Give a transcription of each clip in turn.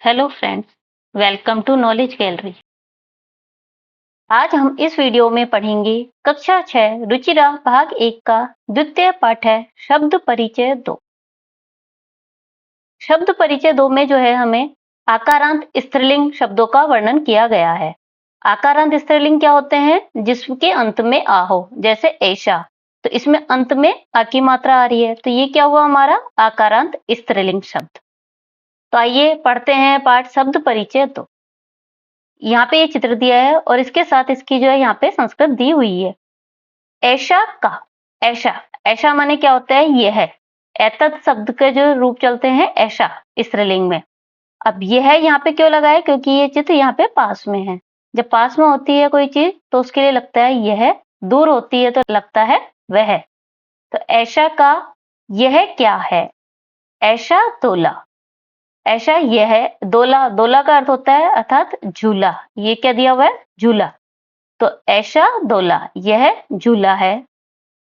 Hello friends, welcome to Knowledge Gallery. आज हम इस वीडियो में पढ़ेंगे कक्षा 6 रुचिरा भाग 1 का द्वितीय पाठ है शब्द परिचय 2। शब्द परिचय 2 में जो है हमें आकारांत स्त्रीलिंग शब्दों का वर्णन किया गया है। आकारांत स्त्रीलिंग क्या होते हैं? जिसके अंत में आ हो, जैसे ऐशा, तो इसमें अंत में आ की मात्रा आ रही है, तो ये क्या हुआ हमारा आकारांत स्त्रीलिंग शब्द। तो आइए पढ़ते हैं पाठ शब्द परिचय 2। यहाँ पे ये चित्र दिया है और इसके साथ इसकी जो है यहाँ पे संस्कृत दी हुई है। ऐशा का, ऐशा, ऐशा माने क्या होता है? ये है। एतत् शब्द के जो रूप चलते हैं ऐशा स्त्रीलिंग में। अब ये है यहाँ पे क्यों लगा है? क्योंकि ये चित्र यहाँ पे पास में है। जब पास में होती है कोई चीज तो उसके लिए लगता है यह, दूर होती है तो लगता है वह। तो ऐशा का यह क्या है? ऐशा तोला, ऐसा यह है। दोला, दोला का अर्थ होता है अर्थात झूला। ये क्या दिया हुआ है? झूला। तो ऐसा दोला, यह झूला है।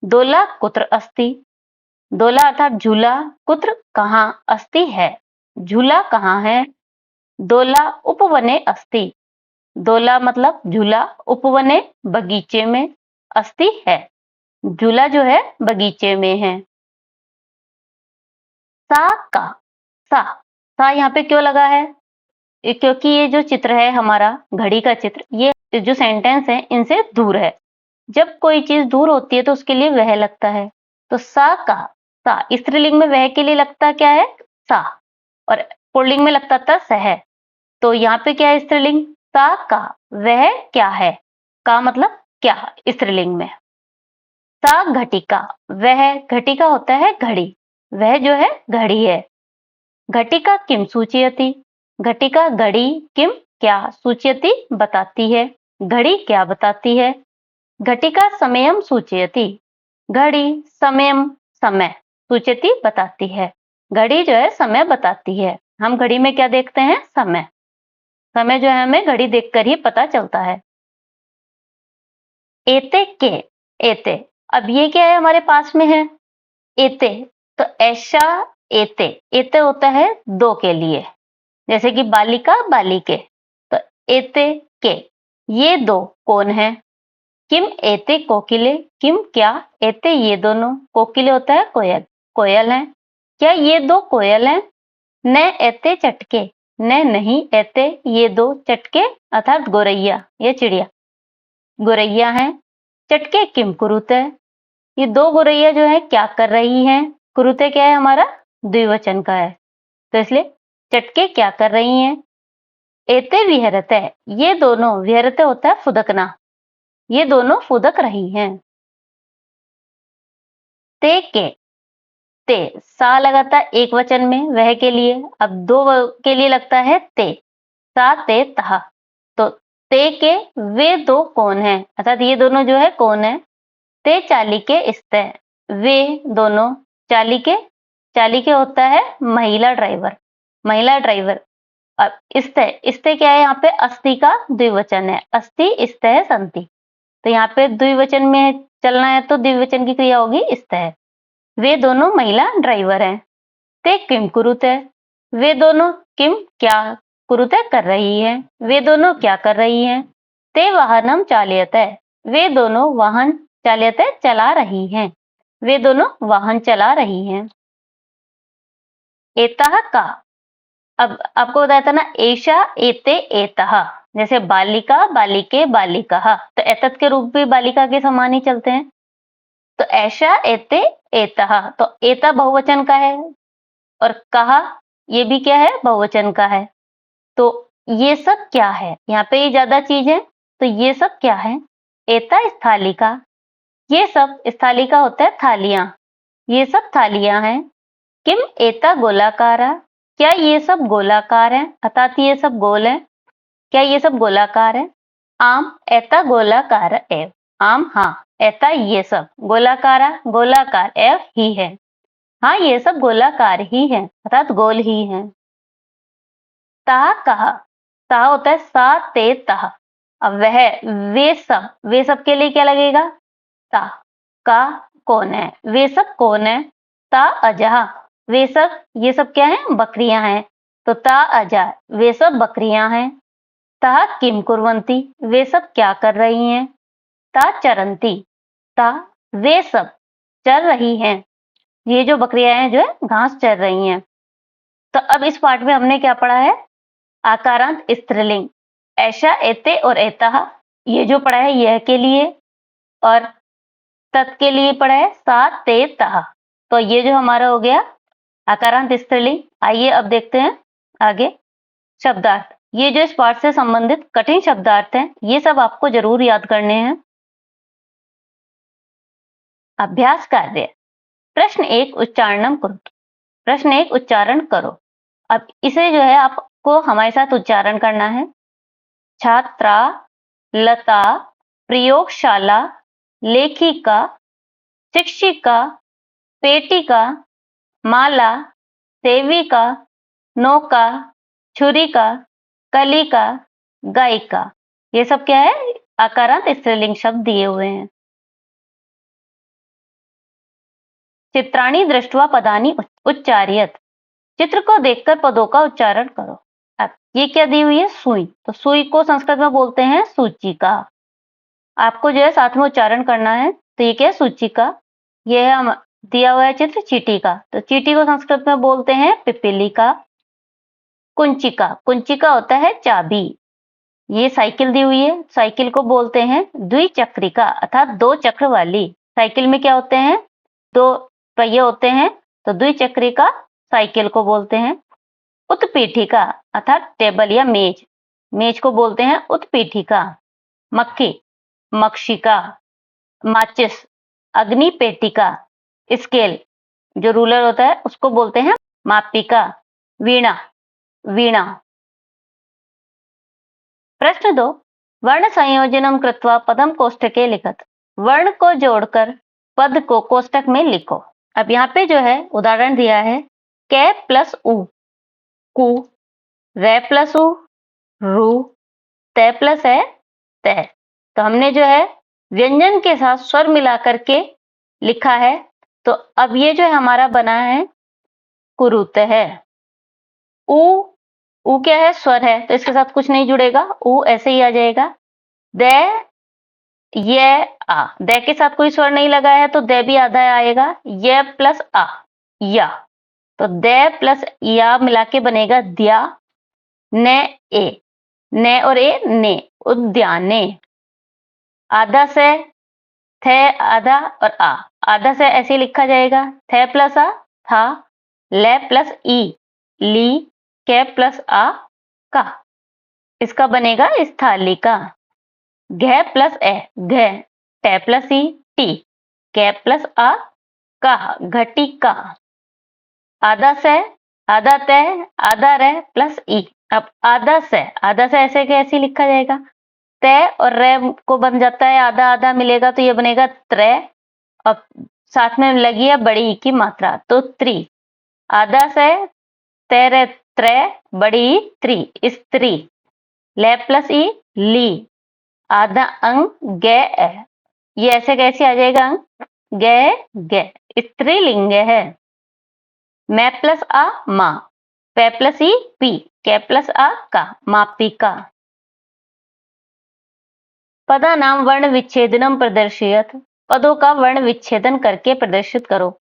दोला कुत्र अस्ति, दोला अर्थात झूला, कुत्र कहाँ, अस्ति है, झूला कहाँ है। दोला उपवने अस्ति, दोला मतलब झूला, उपवने बगीचे में, अस्ति है, झूला जो है बगीचे में है। सा का, सा, सा यहाँ पे क्यों लगा है? क्योंकि ये जो चित्र है हमारा घड़ी का चित्र, ये जो सेंटेंस है इनसे दूर है। जब कोई चीज दूर होती है तो उसके लिए वह लगता है। तो सा का, सा स्त्रीलिंग में वह के लिए लगता क्या है? सा, और पुल्लिंग में लगता था सह। तो यहाँ पे क्या है स्त्रीलिंग? सा का वह क्या है, का मतलब क्या स्त्रीलिंग में। सा घटिका, वह घटिका होता है घड़ी, वह जो है घड़ी है। घटिका किम सूचयति, घटिका घड़ी, किम क्या, सूचयति बताती है, घड़ी क्या बताती है। घटिका समयम सूचयति, घड़ी समयम समय, सूचयति बताती है, घड़ी जो है समय बताती है। हम घड़ी में क्या देखते हैं? समय। समय जो है हमें घड़ी देखकर ही पता चलता है। एते के, एते, अब ये क्या है हमारे पास में है? एते, तो ऐसा एते, एते होता है दो के लिए, जैसे कि बालिका बालिके। तो एते के, ये दो कौन है? किम एते कोकिले, किम क्या, एते ये दोनों, कोकिले होता है कोयल, कोयल है। क्या ये दो कोयल हैं? न एते चटके, न नहीं, एते ये दो, चटके अर्थात गोरैया, ये चिड़िया गोरैया है। चटके किम कुरुते, ये दो गोरैया जो है क्या कर रही हैं? कुरुते क्या है हमारा? द्विवचन का है, तो इसलिए चटके क्या कर रही हैं? एते विहरते, ये दोनों, विहरते होता है फुदकना, ये दोनों फुदक रही हैं। ते के, ते, सा लगाता एक वचन में वह के लिए, अब दो के लिए लगता है ते, सा ते तहा। तो ते के वे दो कौन है, अर्थात ये दोनों जो है कौन है? ते चाली के स्ते, वे दोनों, चाली के, चाली के होता है महिला ड्राइवर, महिला ड्राइवर। अब स्ते, स्ते क्या है? यहाँ पे अस्थि का द्विवचन है, अस्थि स्ते संति, तो यहाँ पे द्विवचन में चलना है तो द्विवचन की क्रिया होगी स्ते। वे दोनों महिला ड्राइवर हैं। ते किम कुरुते, वे दोनों किम क्या कुरुते कर रही हैं, वे दोनों क्या कर रही हैं। ते वाहनम चालयते, वे दोनों वाहन, चालयते चला रही हैं, वे दोनों वाहन चला रही हैं। एतः का, अब आपको बताया था ना एषा एते एतः, जैसे बालिका बालिके बालिका, तो एतत् के रूप भी बालिका के समान ही चलते हैं। तो ऐशा एते एतः, तो एता बहुवचन का है और कहा ये भी क्या है? बहुवचन का है। तो ये सब क्या है? यहाँ पे ये ज्यादा चीज है, तो ये सब क्या है? एता स्थालिका, ये सब, स्थालिका होता है थालियां, ये सब थालियां हैं। किम एता गोलाकारा, क्या ये सब गोलाकार है, अर्थात ये सब गोल है, क्या ये सब गोलाकार है। आम एता गोलाकार एव, आम हाँ, एता ये सब, गोलाकारा गोलाकार, एव ही है, हाँ ये सब गोलाकार ही है अर्थात गोल ही है। ता कहा, ता होता है सा ते तह, अब वह, वे सब के लिए क्या लगेगा? ता, का कौन है, वे सब कौन है। ता अजहा, वे सब, ये सब क्या है? बकरियां हैं। तो ता अजा वे सब बकरियां हैं। ता किम कुर्वन्ति वे सब क्या कर रही हैं। ता चरंती ता वे सब चल रही हैं। ये जो बकरियां हैं जो है घास चर रही हैं। तो अब इस पार्ट में हमने क्या पढ़ा है, आकारांत स्त्रीलिंग ऐशा, एते और एता। ये जो पढ़ा है यह के लिए, और तत् के लिए पढ़ा है सा, ते, ता। तो ये जो हमारा हो गया आकारांत स्त्रीलिंग। आइए अब देखते हैं आगे शब्दार्थ। ये जो इस पाठ से संबंधित कठिन शब्दार्थ हैं, ये सब आपको जरूर याद करने हैं। अभ्यास कार्य प्रश्न 1 उच्चारणम करो। प्रश्न 1 उच्चारण करो। अब इसे जो है आपको हमारे साथ उच्चारण करना है। छात्रा, लता, प्रयोगशाला, लेखिका, शिक्षिका, पेटिका, माला, सेविका, नौका, छुरिका, कलिका, गायिका। ये सब क्या है, आकारांत स्त्रीलिंग शब्द दिए हुए हैं। चित्राणि दृष्ट्वा पदानि उच्चार्यत। चित्र को देखकर पदों का उच्चारण करो। अब ये क्या दी हुई है, सुई। तो सुई को संस्कृत में बोलते हैं सूचिका। आपको जो है साथ में उच्चारण करना है। तो ये क्या है, सूचिका। ये है हम दिया हुआ है चित्र चीटी का। तो चीटी को संस्कृत में बोलते हैं पिपीलिका। कुंचिका, कुंचिका होता है चाबी। ये साइकिल दी हुई है, साइकिल को बोलते हैं द्विचक्रिका अर्थात 2 चक्र वाली। साइकिल में क्या होते हैं, 2 पहिए होते हैं। तो द्विचक्रिका साइकिल को बोलते हैं। उत्पीठिका अर्थात टेबल या मेज, मेज को बोलते हैं उत्पीठिका। मक्खी, मक्षिका। माचिस, अग्नि पेटिका। स्केल, जो रूलर होता है उसको बोलते हैं मापिका। वीणा, वीणा। प्रश्न 2 वर्ण संयोजनम कृत्वा पदम कोष्ठके लिखत। वर्ण को जोड़कर पद को कोष्ठक में लिखो। अब यहाँ पे जो है उदाहरण दिया है, कै प्लस उ कु, रे प्लस उ रू, तय प्लस है तय। तो हमने जो है व्यंजन के साथ स्वर मिला करके लिखा है। तो अब ये जो है हमारा बना है कुरुत है। उ, उ क्या है, स्वर है, तो इसके साथ कुछ नहीं जुड़ेगा, उ ऐसे ही आ जाएगा। दे, ये आ, दे के साथ कोई स्वर नहीं लगा है तो दे भी आधा आएगा। ये प्लस आ, या। तो दे प्लस या मिला के बनेगा दिया। ने ए, ने और ए ने, उद्याने। आधा से थे, आधा और आ, आधा से ऐसे लिखा जाएगा। थे प्लस आ था, ले प्लस ई ली, के प्लस आ का। इसका बनेगा स्थालिका। घ प्लस ए घ, टे प्लस ई टी, के प्लस आ का, घटिका। आधा से, आधा ते, आधा रे प्लस ई। अब आधा से ऐसे कैसे लिखा जाएगा, ते और रे को बन जाता है, आधा आधा मिलेगा तो ये बनेगा त्रे। और साथ में लगी है बड़ी ई की मात्रा तो त्रि। आधा से तेरे त्रे, बड़ी त्रि, स्त्री। ले प्लस ई ली, आधा अंग गे है, ये ऐसे कैसे आ जाएगा अंग, गे गे, स्त्रीलिंग है। मैं प्लस आ माँ, पे प्लस ई पी, के प्लस आ का, मापिका। पदा नाम वर्ण विच्छेदनम प्रदर्शयत। पदों का वर्ण विच्छेदन करके प्रदर्शित करो।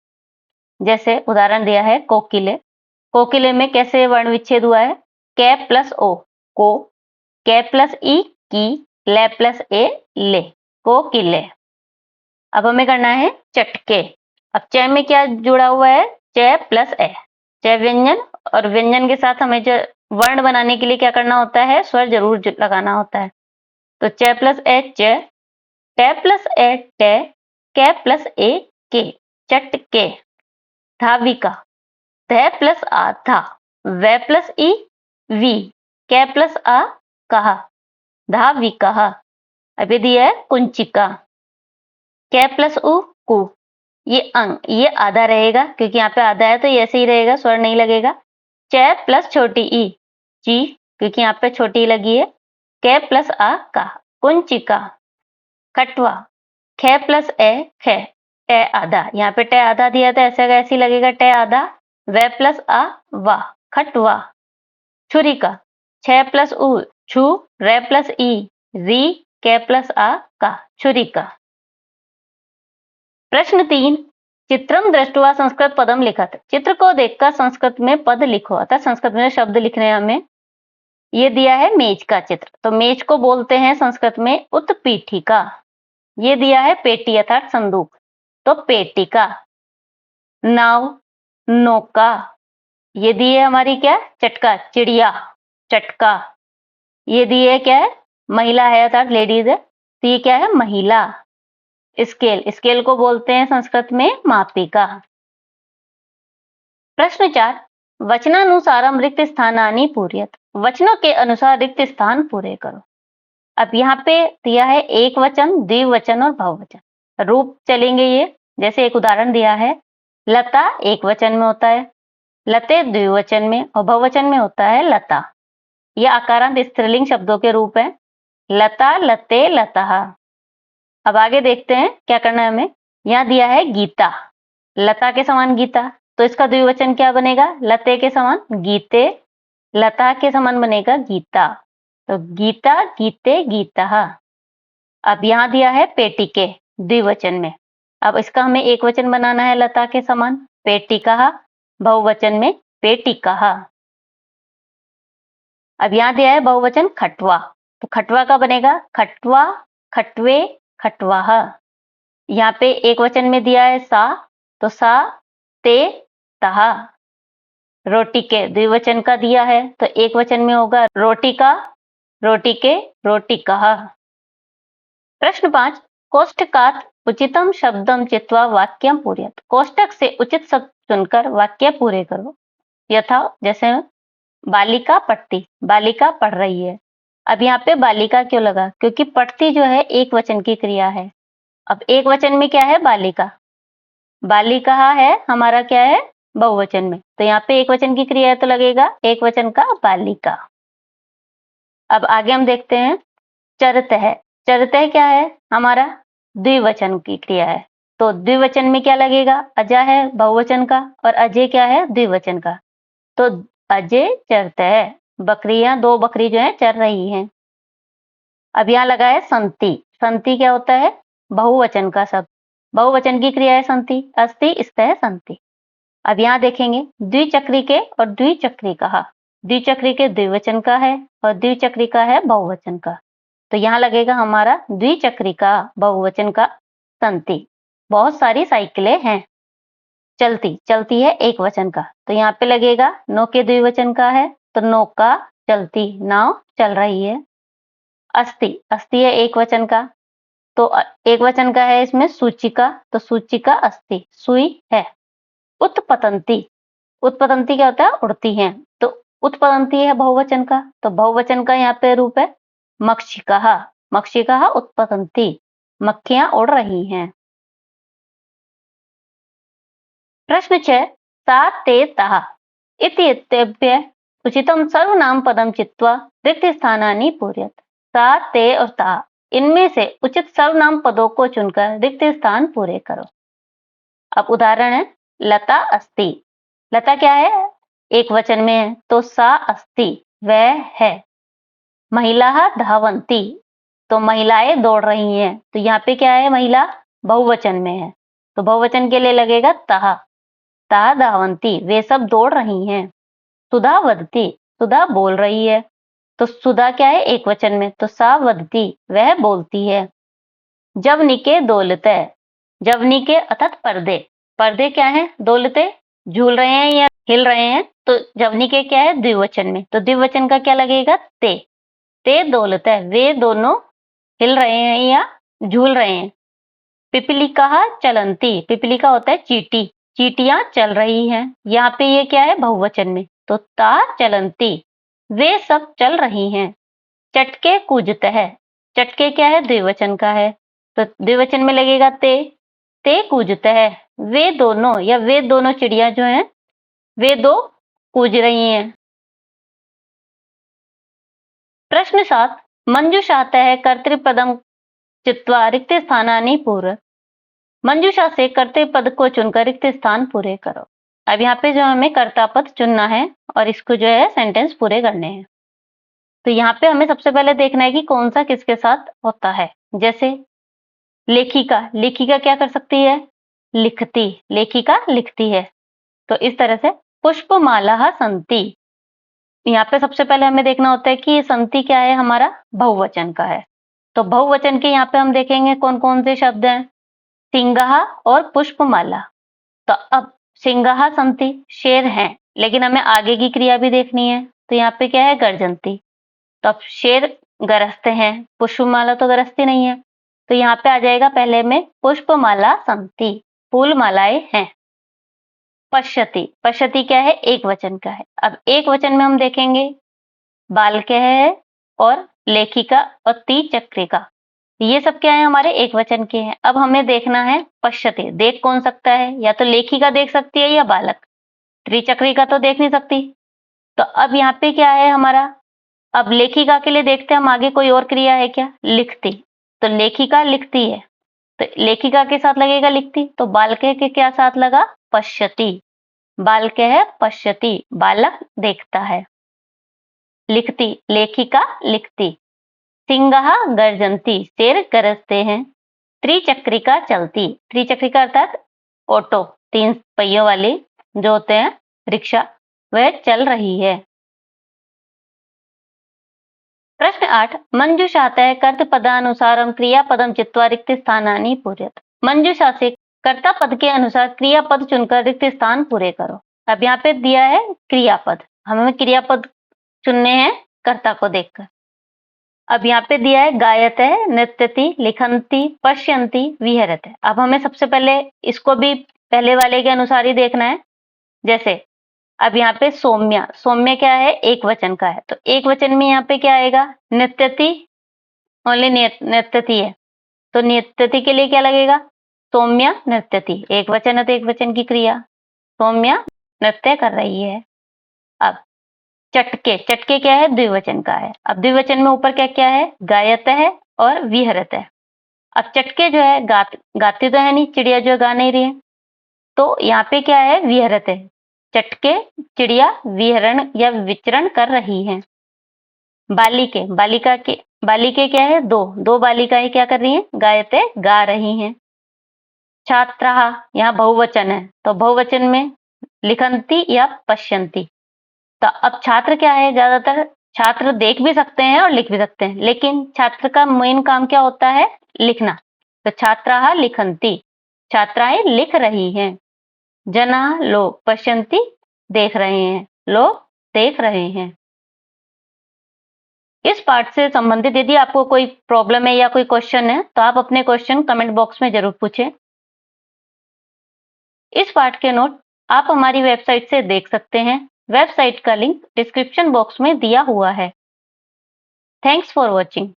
जैसे उदाहरण दिया है कोकिले। कोकिले में कैसे वर्ण विच्छेद हुआ है, के प्लस ओ को, के प्लस ई की, ले प्लस ए ले, कोकिले। अब हमें करना है चटके। अब च में क्या जुड़ा हुआ है, च प्लस ए, च व्यंजन। और व्यंजन के साथ हमें जो वर्ण बनाने के लिए क्या करना होता है, स्वर जरूर लगाना होता है। तो च प्लस ए च, टे प्लस ए टे, के प्लस ए के, चटके। धाविका, ध प्लस आ था, वे प्लस ई वी, के प्लस आ कहा, धाविका। अभी दिया है कुंचिका। के प्लस उ कु, ये अंग, ये आधा रहेगा क्योंकि यहाँ पे आधा है तो ये ऐसे ही रहेगा, स्वर नहीं लगेगा। च प्लस छोटी ई ची, क्योंकि यहाँ पे छोटी ई लगी है। के प्लस आ का, कुंचिका। खटवा, खे प्लस ए खे, टे आधा, यहाँ पे टे आधा दिया था, ऐसे ऐसे लगेगा टे आधा। वे प्लस आ वा, खटवा। छुरिका। 6 प्लस उ छु, रे प्लस ई री, के प्लस आ का, छुरिका। प्रश्न 3, चित्रम दृष्ट्वा संस्कृत पदम लिखत। चित्र को देखकर संस्कृत में पद लिखो, अर्थात संस्कृत में शब्द लिखने हैं हमें। ये दिया है मेज का चित्र, तो मेज को बोलते हैं संस्कृत में उत्पीठिका। ये दिया है पेटी अर्थात संदूक, तो पेटिका। नाव, नौका। ये दी है हमारी क्या, चटका, चिड़िया, चटका। ये दी है क्या है, महिला है अर्थात लेडीज है, तो ये क्या है, महिला। स्केल, स्केल को बोलते हैं संस्कृत में मापिका। प्रश्न 4, वचनानुसारम रिक्त स्थानानि पूरयत। वचनों के अनुसार रिक्त स्थान पूरे करो। अब यहाँ पे दिया है एक वचन, द्विवचन और बहुवचन। रूप चलेंगे ये, जैसे एक उदाहरण दिया है, लता एक वचन में होता है, लते द्विवचन में और बहुवचन में होता है लता। ये आकारांत स्त्रीलिंग शब्दों के रूप हैं, लता, लते, लता। अब आगे देखते हैं क्या करना है हमें। यहाँ दिया है गीता, लता के समान गीता, तो इसका द्विवचन क्या बनेगा, लते के समान गीते, लता के समान बनेगा गीता, तो गीता, गीते, गीता। अब यहाँ दिया है पेटिके द्विवचन में, अब इसका हमें एक वचन बनाना है लता के समान, पेटिका, बहुवचन में पेटिका। अब यहाँ दिया है बहुवचन खटवा, तो खटवा का बनेगा खटवा, खटवे, खटवाह। यहाँ पे एक वचन में दिया है सा, तो सा, ते, तहा। रोटी के द्विवचन का दिया है, तो एक वचन में होगा रोटी का, रोटी के, रोटी कहा। प्रश्न 5, कोष्टकात उचितम शब्दम चित्वा वाक्यम पूरयत। कोष्टक से उचित शब्द चुनकर वाक्य पूरे करो। यथा, जैसे बालिका पढ़ती, बालिका पढ़ रही है। अब यहाँ पे बालिका क्यों लगा, क्योंकि पढ़ती जो है एक वचन की क्रिया है। अब एक वचन में क्या है, बालिका, बालिका है हमारा क्या है, बहुवचन में, तो यहाँ पे एक वचन की क्रिया है तो लगेगा एक वचन का बालिका। अब आगे हम देखते हैं चरतः। चरतः क्या है, हमारा द्विवचन की क्रिया है, तो द्विवचन में क्या लगेगा, अजय है बहुवचन का और अजय क्या है द्विवचन का, तो अजय चरतः, बकरियां, दो बकरी जो है चर रही हैं। अब यहाँ लगा है संति। संति क्या होता है, बहुवचन का शब्द, बहुवचन की क्रिया है संति, अस्ति, स्तः, संति। अब यहाँ देखेंगे द्विचक्री के और द्विचक्री का, द्विचक्री के द्विवचन का है और द्विचक्री का है बहुवचन का, तो यहाँ लगेगा हमारा द्विचक्री का, बहुवचन का संति। बहुत सारी साइकिलें हैं। चलती, चलती है एक वचन का, तो यहाँ पे लगेगा नो के द्विवचन का है, तो नौका, चलती, नाव चल रही है। अस्ति, अस्ति है एक वचन का, तो एक वचन का है इसमें सूचिका, तो सूचिका अस्ति, सुई है। उत्पतंती, उत्पतंती क्या होता है, उड़ती हैं, तो उत्पतंती है बहुवचन का, तो बहुवचन का यहाँ पे रूप है मक्षिका, मक्षिका उत्पतंती, मक्खियां उड़ रही हैं। प्रश्न 6, सा, ते, तः इत्येतेभ्य उचितम सर्वनाम पदम चित्वा रिक्त स्थानानि पूरयत। सा, ते और तः, इनमें से उचित सर्वनाम पदों को चुनकर रिक्त स्थान पूरे करो। अब उदाहरण है, लता अस्ति, लता क्या है, एक वचन में है, तो सा अस्ति, वह है। महिला धावंती, तो महिलाएं दौड़ रही हैं, तो यहाँ पे क्या है, महिला बहुवचन में है, तो बहुवचन के लिए लगेगा तः, तः धावंती, वे सब दौड़ रही हैं। सुधा वदती, सुधा बोल रही है, तो सुधा क्या है एक वचन में, तो सा वदती, वह बोलती है। जवनिके दौलते, जवनिके अर्थात पर्दे, पर्दे क्या है, दौलते झूल रहे हैं या हिल रहे हैं, तो जवनिके क्या है द्विवचन में, तो द्विवचन का क्या लगेगा ते, ते दौलते, वे दोनों हिल रहे हैं या झूल रहे हैं। पिपलिका चलंती, पिपलिका होता है चीटी, चीटियां चल रही हैं, यहाँ पे ये क्या है बहुवचन में, तो ता चलंती, वे सब चल रही हैं। चटके कूजते है, चटके क्या है द्विवचन का है, तो द्विवचन में लगेगा ते कूजते है, वे दोनों या वे दोनों चिड़िया जो हैं वे दो कूज रही हैं। प्रश्न 7, मंजुषातः कर्तृपदम चित्वा रिक्त स्थानानि पूरय। मंजुषा से कर्तृपद को चुनकर रिक्त स्थान पूरे करो। अब यहाँ पे जो हमें कर्ता पद चुनना है और इसको जो है सेंटेंस पूरे करने हैं। तो यहाँ पे हमें सबसे पहले देखना है कि कौन सा किसके साथ होता है। जैसे लेखिका, लेखिका क्या कर सकती है? लिखती, लेखिका लिखती है। तो इस तरह से पुष्पमाला सन्ति, यहाँ पे सबसे पहले हमें देखना होता है कि सन्ति क्या है, हमारा बहुवचन का है। तो बहुवचन के यहाँ पे हम देखेंगे कौन कौन से शब्द हैं, सिंगाहा और पुष्पमाला। तो अब सिंगाहा सन्ति शेर हैं, लेकिन हमें आगे की क्रिया भी देखनी है। तो यहाँ पे क्या है, गर्जन्ती। तो अब शेर गरजते हैं, पुष्पमाला तो गरजती नहीं है। तो यहाँ पे आ जाएगा पहले में पुष्पमाला सन्ति, फूल मालाएं हैं। पश्यति, पश्यति क्या है, एक वचन का है। अब एक वचन में हम देखेंगे बालकः है और लेखिका और त्रिचक्रिका, ये सब क्या है, हमारे एक वचन के हैं। अब हमें देखना है पश्यति, देख कौन सकता है, या तो लेखिका देख सकती है या बालक। त्रिचक्रिका तो देख नहीं सकती। तो अब यहाँ पे क्या है हमारा, अब लेखिका के लिए देखते हैं हम आगे कोई और क्रिया है क्या, लिखती। तो लेखिका लिखती है, तो लेखिका के साथ लगेगा लिखती। तो बालकः के क्या साथ लगा, पश्यति, बालकः पश्यति, बालक देखता है। लिखती, लेखिका लिखती। सिंगाहा गर्जन्ति, शेर गरजते हैं। त्रिचक्रिका चलती, त्रिचक्रिका अर्थात ऑटो, 3 पहियों वाली जो होते हैं रिक्शा, वह चल रही है। प्रश्न 8, मंजूषातः कर्तृपदानुसारं क्रियापदं चित्वा रिक्त स्थानानि पूरयत। मंजूषा से कर्ता पद के अनुसार क्रियापद चुनकर रिक्त स्थान पूरे करो। अब यहाँ पे दिया है क्रियापद, हमें क्रियापद चुनने हैं कर्ता को देखकर। अब यहाँ पे दिया है गायतः, नृत्यति, लिखन्ति, पश्यन्ति, विहरति। अब हमें सबसे पहले इसको भी पहले वाले के अनुसार ही देखना है। जैसे अब यहाँ पे सौम्या, सौम्य क्या है, एक वचन का है। तो एक वचन में यहाँ पे क्या आएगा, नृत्यति, ओनली नृत्यति है। तो नृत्यति के लिए क्या लगेगा, सौम्या नृत्यति, एक वचन है तो एक वचन की क्रिया, सौम्या नृत्य कर रही है। अब चटके, चटके क्या है, द्विवचन का है। अब द्विवचन में ऊपर क्या क्या है, गायत है और विहरत है। अब चटके जो है गाती तो है नहीं, चिड़िया जो गा नहीं रही है। तो यहाँ पे क्या है, विहरत है। चटके चिड़िया विहरण या विचरण कर रही है। बालिके, बालिके क्या है, दो बालिकाएं क्या कर रही हैं, गायते गा रही हैं। छात्राः, यहाँ बहुवचन है, तो बहुवचन में लिखन्ति या पश्यन्ति। तो अब छात्र क्या है, ज्यादातर छात्र देख भी सकते हैं और लिख भी सकते हैं, लेकिन छात्र का मेन काम क्या होता है, लिखना। तो छात्राः लिखन्ति, छात्राएं लिख रही हैं। जनाः, लोग, पश्यन्ति, देख रहे हैं, लोग देख रहे हैं। इस पाठ से संबंधित यदि आपको कोई प्रॉब्लम है या कोई क्वेश्चन है तो आप अपने क्वेश्चन कमेंट बॉक्स में जरूर पूछें। इस पाठ के नोट आप हमारी वेबसाइट से देख सकते हैं। वेबसाइट का लिंक डिस्क्रिप्शन बॉक्स में दिया हुआ है। Thanks for watching.